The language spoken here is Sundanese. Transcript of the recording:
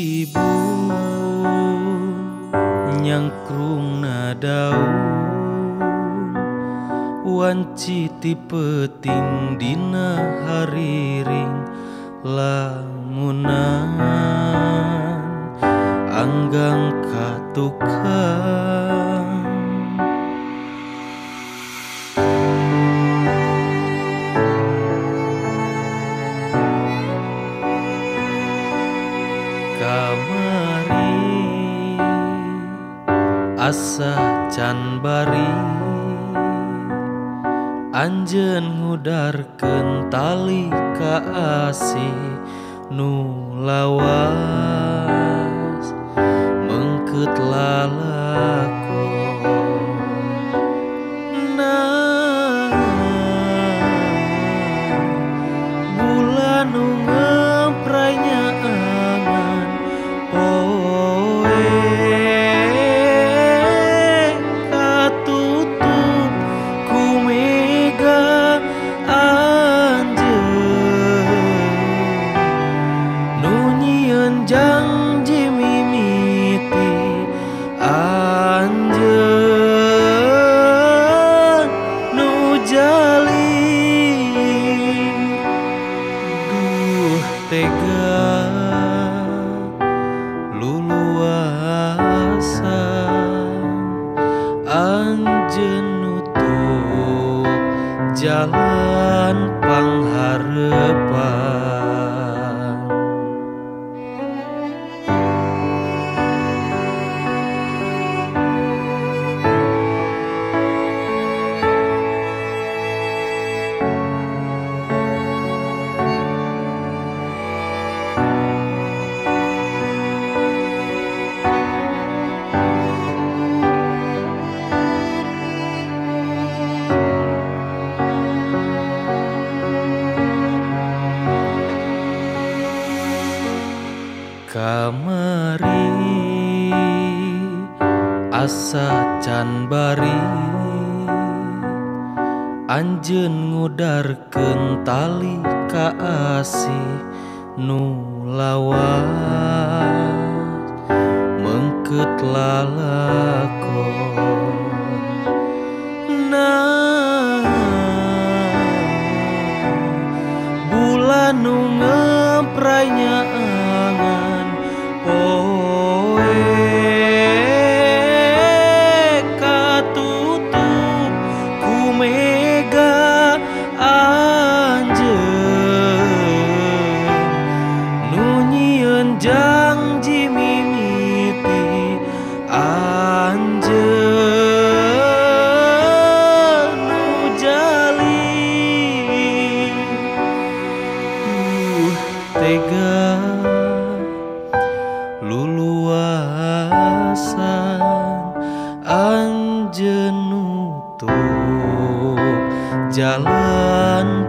Tribun nyangkrung na daun wanci ti peuting dina hariring lamunan anggang katukang kamari asa can bari anjeun ngudarkeun tali ka asih nu lawas mengkeut lalakon nah bulan nu ngemprai nyaangan poe katutup ku mega anjeun nu nyieun janji mimiti anjeun nu jali duh tega luluasa anjeun nutup jalan pangharepan kamari asa can bari anjeun ngudarkeun tali ka asih nu lawas mengkeut lalakon nah bulan nu ngemprai nyaangan poe katutup ku mega anjeun nu nyieun janji mimiti anjeun nu jali tega luluasan anjeun nutup jalan